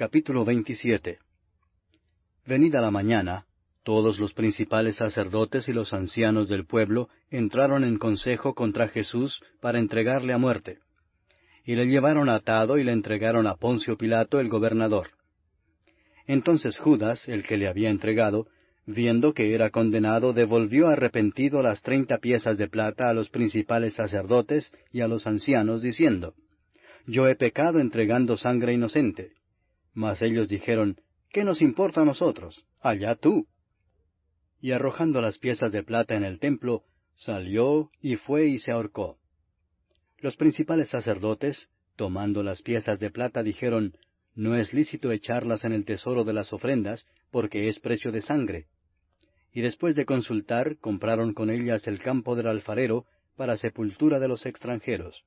Capítulo 27. Venida la mañana, todos los principales sacerdotes y los ancianos del pueblo entraron en consejo contra Jesús para entregarle a muerte. Y le llevaron atado y le entregaron a Poncio Pilato el gobernador. Entonces Judas, el que le había entregado, viendo que era condenado, devolvió arrepentido las 30 piezas de plata a los principales sacerdotes y a los ancianos, diciendo, Yo he pecado entregando sangre inocente. Mas ellos dijeron, ¿qué nos importa a nosotros? Allá tú. Y arrojando las piezas de plata en el templo, salió y fue y se ahorcó. Los principales sacerdotes, tomando las piezas de plata, dijeron, No es lícito echarlas en el tesoro de las ofrendas, porque es precio de sangre. Y después de consultar, compraron con ellas el campo del alfarero para sepultura de los extranjeros.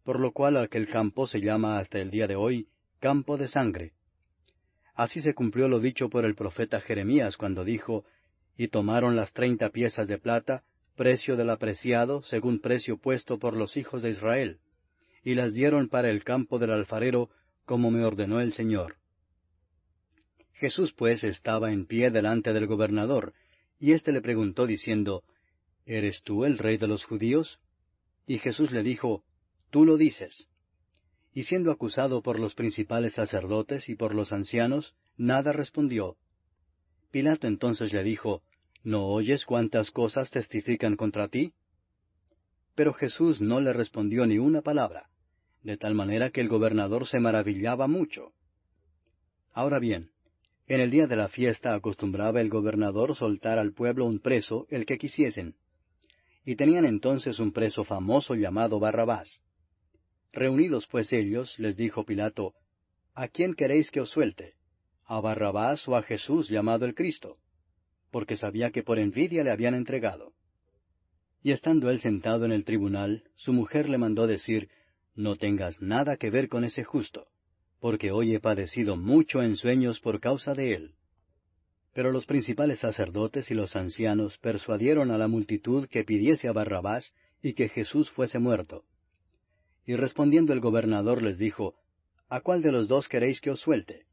Por lo cual aquel campo se llama hasta el día de hoy campo de sangre. Así se cumplió lo dicho por el profeta Jeremías cuando dijo, Y tomaron las 30 piezas de plata, precio del apreciado, según precio puesto por los hijos de Israel, y las dieron para el campo del alfarero, como me ordenó el Señor. Jesús pues estaba en pie delante del gobernador, y éste le preguntó diciendo, ¿Eres tú el rey de los judíos? Y Jesús le dijo, Tú lo dices. Y siendo acusado por los principales sacerdotes y por los ancianos, nada respondió. Pilato entonces le dijo, ¿No oyes cuántas cosas testifican contra ti? Pero Jesús no le respondió ni una palabra, de tal manera que el gobernador se maravillaba mucho. Ahora bien, en el día de la fiesta acostumbraba el gobernador soltar al pueblo un preso, el que quisiesen. Y tenían entonces un preso famoso llamado Barrabás. Reunidos pues ellos, les dijo Pilato, ¿A quién queréis que os suelte? ¿A Barrabás o a Jesús llamado el Cristo? Porque sabía que por envidia le habían entregado. Y estando él sentado en el tribunal, su mujer le mandó decir, No tengas nada que ver con ese justo, porque hoy he padecido mucho en sueños por causa de él. Pero los principales sacerdotes y los ancianos persuadieron a la multitud que pidiese a Barrabás y que Jesús fuese muerto. Y respondiendo el gobernador les dijo, ¿A cuál de los dos queréis que os suelte?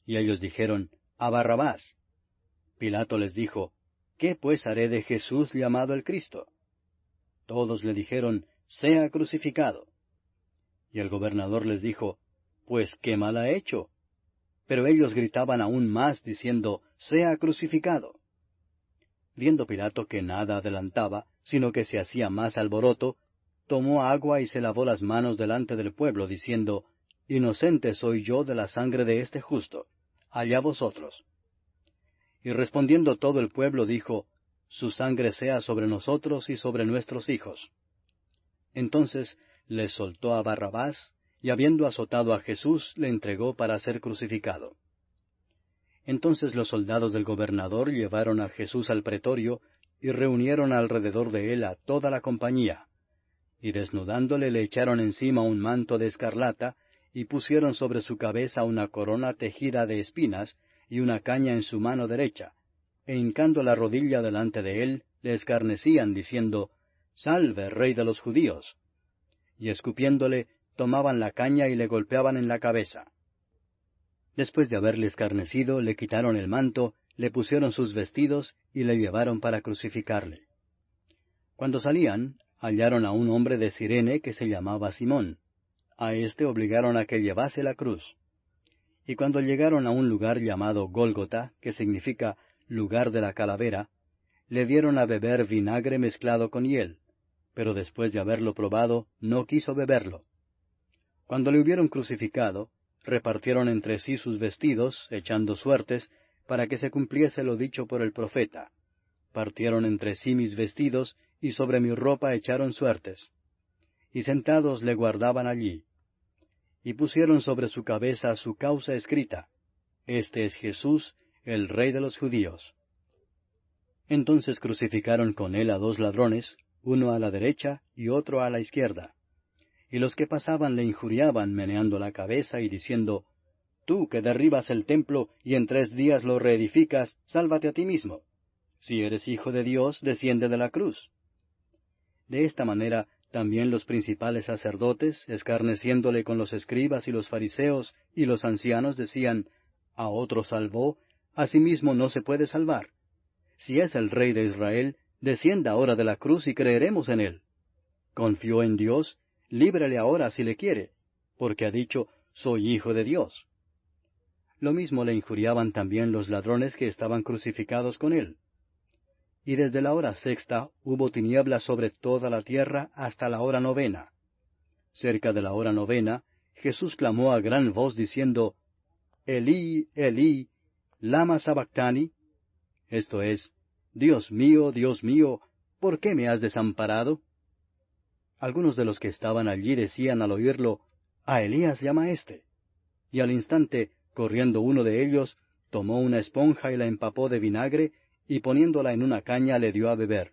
Y ellos dijeron, A Barrabás. Pilato les dijo, ¿Qué pues haré de Jesús llamado el Cristo? Todos le dijeron, Sea crucificado. Y el gobernador les dijo, Pues ¿qué mal ha hecho? Pero ellos gritaban aún más, diciendo, Sea crucificado. Viendo Pilato que nada adelantaba, sino que se hacía más alboroto, tomó agua y se lavó las manos delante del pueblo, diciendo, Inocente soy yo de la sangre de este justo, allá vosotros. Y respondiendo todo el pueblo dijo, Su sangre sea sobre nosotros y sobre nuestros hijos. Entonces les soltó a Barrabás, y habiendo azotado a Jesús, le entregó para ser crucificado. Entonces los soldados del gobernador llevaron a Jesús al pretorio, y reunieron alrededor de él a toda la compañía. Y desnudándole le echaron encima un manto de escarlata, y pusieron sobre su cabeza una corona tejida de espinas, y una caña en su mano derecha, e hincando la rodilla delante de él, le escarnecían, diciendo, Salve, Rey de los judíos. Y escupiéndole, tomaban la caña y le golpeaban en la cabeza. Después de haberle escarnecido, le quitaron el manto, le pusieron sus vestidos, y le llevaron para crucificarle. Cuando salían, hallaron a un hombre de Cirene que se llamaba Simón. A éste obligaron a que llevase la cruz. Y cuando llegaron a un lugar llamado Gólgota, que significa lugar de la calavera, le dieron a beber vinagre mezclado con hiel, pero después de haberlo probado, no quiso beberlo. Cuando le hubieron crucificado, repartieron entre sí sus vestidos, echando suertes, para que se cumpliese lo dicho por el profeta. Partieron entre sí mis vestidos, y sobre mi ropa echaron suertes. Y sentados le guardaban allí. Y pusieron sobre su cabeza su causa escrita, Este es Jesús, el Rey de los judíos. Entonces crucificaron con él a 2 ladrones, uno a la derecha y otro a la izquierda. Y los que pasaban le injuriaban, meneando la cabeza y diciendo, Tú que derribas el templo y en 3 días lo reedificas, sálvate a ti mismo. Si eres hijo de Dios, desciende de la cruz. De esta manera También los principales sacerdotes, escarneciéndole con los escribas y los fariseos y los ancianos, decían, a otro salvó, a sí mismo no se puede salvar. Si es el Rey de Israel, descienda ahora de la cruz y creeremos en él. Confió en Dios, líbrele ahora si le quiere, porque ha dicho, soy hijo de Dios. Lo mismo le injuriaban también los ladrones que estaban crucificados con él. Y desde la hora sexta hubo tinieblas sobre toda la tierra hasta la hora novena. Cerca de la hora novena, Jesús clamó a gran voz diciendo, Elí, Elí, lama sabactani, esto es, Dios mío, ¿por qué me has desamparado? Algunos de los que estaban allí decían al oírlo, a Elías llama éste. Y al instante, corriendo uno de ellos, tomó una esponja y la empapó de vinagre, y poniéndola en una caña le dio a beber.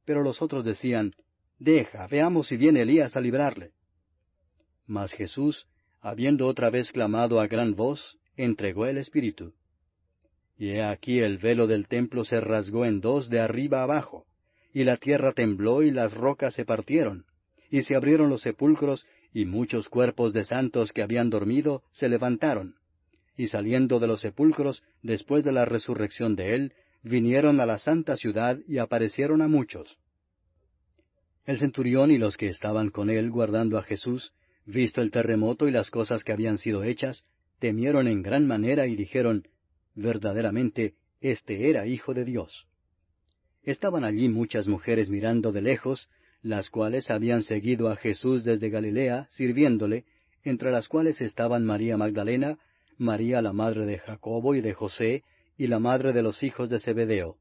Pero los otros decían, deja, veamos si viene Elías a librarle. Mas Jesús, habiendo otra vez clamado a gran voz, entregó el Espíritu. Y he aquí el velo del templo se rasgó en dos de arriba abajo, y la tierra tembló y las rocas se partieron, y se abrieron los sepulcros, y muchos cuerpos de santos que habían dormido se levantaron. Y saliendo de los sepulcros, después de la resurrección de él, vinieron a la santa ciudad y aparecieron a muchos. El centurión y los que estaban con él guardando a Jesús, visto el terremoto y las cosas que habían sido hechas, temieron en gran manera y dijeron, verdaderamente, este era Hijo de Dios. Estaban allí muchas mujeres mirando de lejos, las cuales habían seguido a Jesús desde Galilea, sirviéndole, entre las cuales estaban María Magdalena, María la madre de Jacobo y de José, y la madre de los hijos de Zebedeo.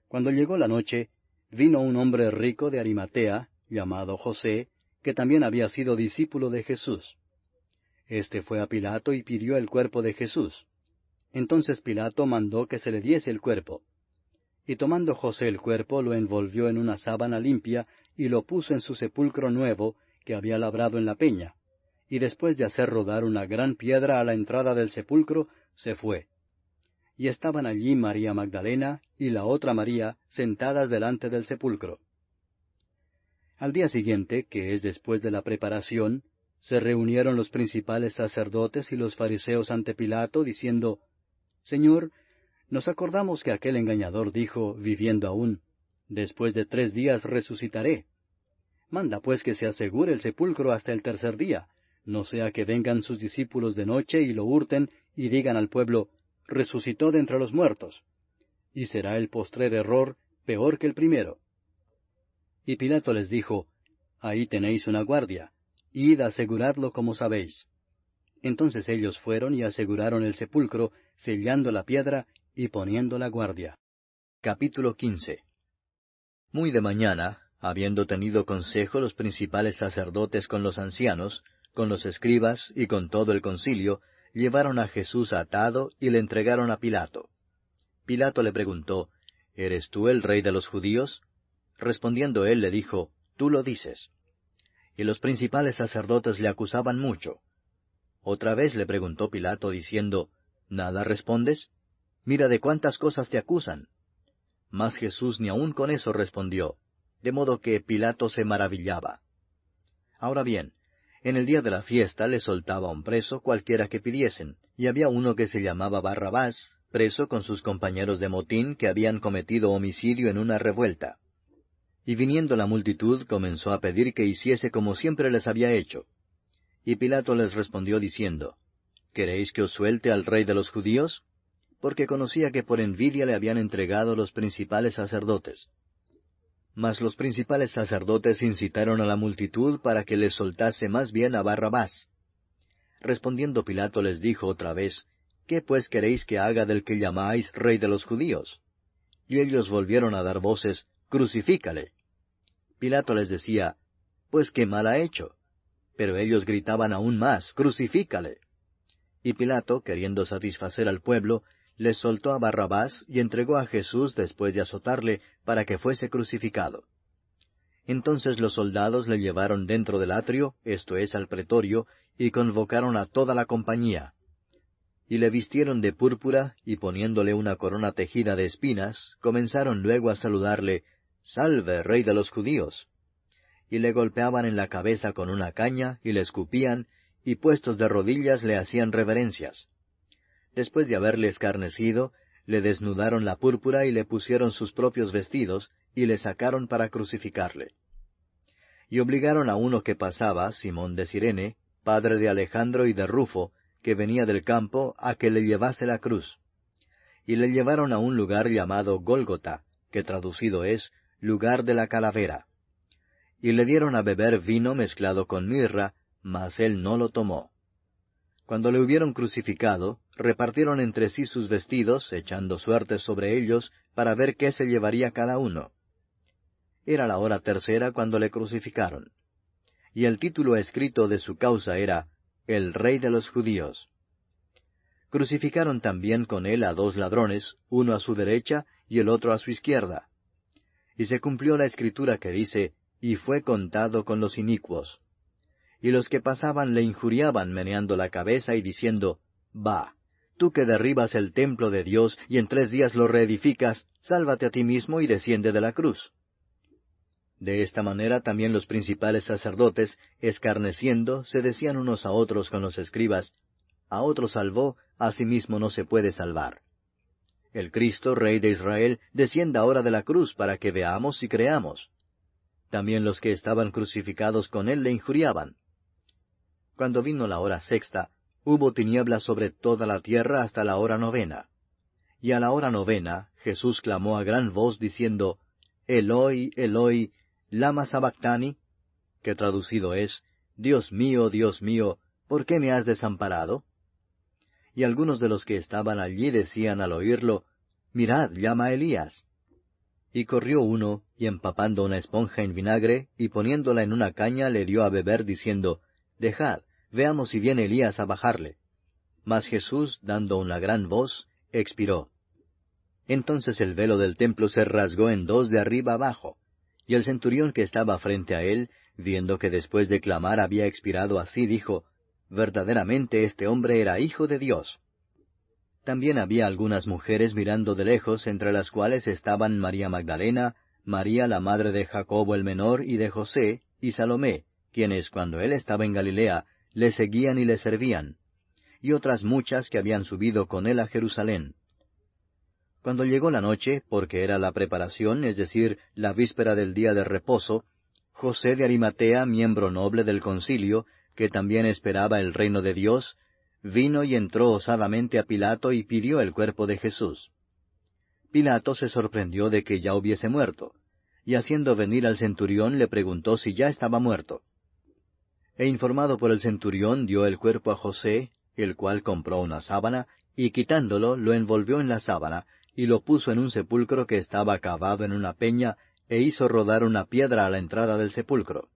Cuando llegó la noche, vino un hombre rico de Arimatea, llamado José, que también había sido discípulo de Jesús. Este fue a Pilato y pidió el cuerpo de Jesús. Entonces Pilato mandó que se le diese el cuerpo. Y tomando José el cuerpo, lo envolvió en una sábana limpia, y lo puso en su sepulcro nuevo, que había labrado en la peña. Y después de hacer rodar una gran piedra a la entrada del sepulcro, se fue. Y estaban allí María Magdalena y la otra María sentadas delante del sepulcro. Al día siguiente, que es después de la preparación, se reunieron los principales sacerdotes y los fariseos ante Pilato, diciendo, Señor, nos acordamos que aquel engañador dijo, viviendo aún, después de 3 días resucitaré. Manda pues que se asegure el sepulcro hasta el tercer día, no sea que vengan sus discípulos de noche y lo hurten y digan al pueblo, resucitó de entre los muertos. Y será el postrer error peor que el primero. Y Pilato les dijo, ahí tenéis una guardia, id aseguradlo como sabéis. Entonces ellos fueron y aseguraron el sepulcro, sellando la piedra y poniendo la guardia. Capítulo 15. Muy de mañana, habiendo tenido consejo los principales sacerdotes con los ancianos, con los escribas y con todo el concilio, llevaron a Jesús atado y le entregaron a Pilato. Pilato le preguntó, ¿Eres tú el rey de los judíos? Respondiendo él le dijo, Tú lo dices. Y los principales sacerdotes le acusaban mucho. Otra vez le preguntó Pilato diciendo, ¿Nada respondes? Mira de cuántas cosas te acusan. Mas Jesús ni aun con eso respondió, de modo que Pilato se maravillaba. Ahora bien, en el día de la fiesta le soltaba un preso cualquiera que pidiesen, y había uno que se llamaba Barrabás, preso con sus compañeros de motín que habían cometido homicidio en una revuelta. Y viniendo la multitud comenzó a pedir que hiciese como siempre les había hecho. Y Pilato les respondió diciendo, ¿Queréis que os suelte al rey de los judíos? Porque conocía que por envidia le habían entregado los principales sacerdotes. Mas los principales sacerdotes incitaron a la multitud para que les soltase más bien a Barrabás. Respondiendo Pilato les dijo otra vez, ¿Qué pues queréis que haga del que llamáis rey de los judíos? Y ellos volvieron a dar voces, Crucifícale. Pilato les decía, Pues qué mal ha hecho. Pero ellos gritaban aún más, Crucifícale. Y Pilato, queriendo satisfacer al pueblo, les soltó a Barrabás y entregó a Jesús después de azotarle para que fuese crucificado. Entonces los soldados le llevaron dentro del atrio, esto es, al pretorio, y convocaron a toda la compañía. Y le vistieron de púrpura, y poniéndole una corona tejida de espinas, comenzaron luego a saludarle, Salve, Rey de los judíos. y le golpeaban en la cabeza con una caña, y le escupían, y puestos de rodillas le hacían reverencias. Después de haberle escarnecido, le desnudaron la púrpura y le pusieron sus propios vestidos, y le sacaron para crucificarle. Y obligaron a uno que pasaba, Simón de Cirene, padre de Alejandro y de Rufo, que venía del campo, a que le llevase la cruz. Y le llevaron a un lugar llamado Gólgota, que traducido es, lugar de la calavera. Y le dieron a beber vino mezclado con mirra, mas él no lo tomó. Cuando le hubieron crucificado, repartieron entre sí sus vestidos, echando suertes sobre ellos, para ver qué se llevaría cada uno. Era la hora tercera cuando le crucificaron. Y el título escrito de su causa era, El Rey de los Judíos. Crucificaron también con él a 2 ladrones, uno a su derecha y el otro a su izquierda. Y se cumplió la escritura que dice, y fue contado con los inicuos. Y los que pasaban le injuriaban meneando la cabeza y diciendo, Va, tú que derribas el templo de Dios y en 3 días lo reedificas, sálvate a ti mismo y desciende de la cruz. De esta manera también los principales sacerdotes, escarneciendo, se decían unos a otros con los escribas, A otro salvó, a sí mismo no se puede salvar. El Cristo, Rey de Israel, descienda ahora de la cruz para que veamos y creamos. También los que estaban crucificados con él le injuriaban. Cuando vino la hora sexta, hubo tinieblas sobre toda la tierra hasta la hora 9. Y a la hora 9, Jesús clamó a gran voz diciendo, Eloi, Eloi, lama sabactani, que traducido es, Dios mío, ¿por qué me has desamparado? Y algunos de los que estaban allí decían al oírlo, Mirad, llama a Elías. Y corrió uno, y empapando una esponja en vinagre, y poniéndola en una caña, le dio a beber, diciendo, Dejad, veamos si viene Elías a bajarle. Mas Jesús, dando una gran voz, expiró. Entonces el velo del templo se rasgó en 2 de arriba abajo, y el centurión que estaba frente a él, viendo que después de clamar había expirado así, dijo, Verdaderamente este hombre era hijo de Dios. También había algunas mujeres mirando de lejos, entre las cuales estaban María Magdalena, María la madre de Jacobo el menor y de José, y Salomé, quienes cuando él estaba en Galilea, le seguían y le servían, y otras muchas que habían subido con él a Jerusalén. Cuando llegó la noche, porque era la preparación, es decir, la víspera del día de reposo, José de Arimatea, miembro noble del concilio, que también esperaba el reino de Dios, vino y entró osadamente a Pilato y pidió el cuerpo de Jesús. Pilato se sorprendió de que ya hubiese muerto, y haciendo venir al centurión le preguntó si ya estaba muerto. E informado por el centurión dio el cuerpo a José, el cual compró una sábana, y quitándolo lo envolvió en la sábana, y lo puso en un sepulcro que estaba cavado en una peña, e hizo rodar una piedra a la entrada del sepulcro.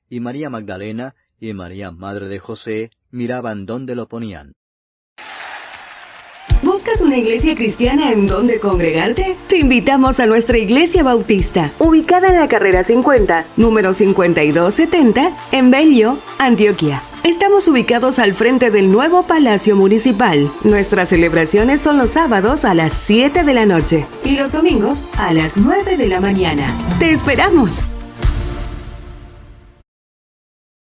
Y María Magdalena y María madre de José miraban dónde lo ponían. ¿Buscas una iglesia cristiana en donde congregarte? Te invitamos a nuestra iglesia bautista, ubicada en la carrera 50, número 5270, en Bello, Antioquia. Estamos ubicados al frente del nuevo Palacio Municipal. Nuestras celebraciones son los sábados a las 7 de la noche y los domingos a las 9 de la mañana. ¡Te esperamos!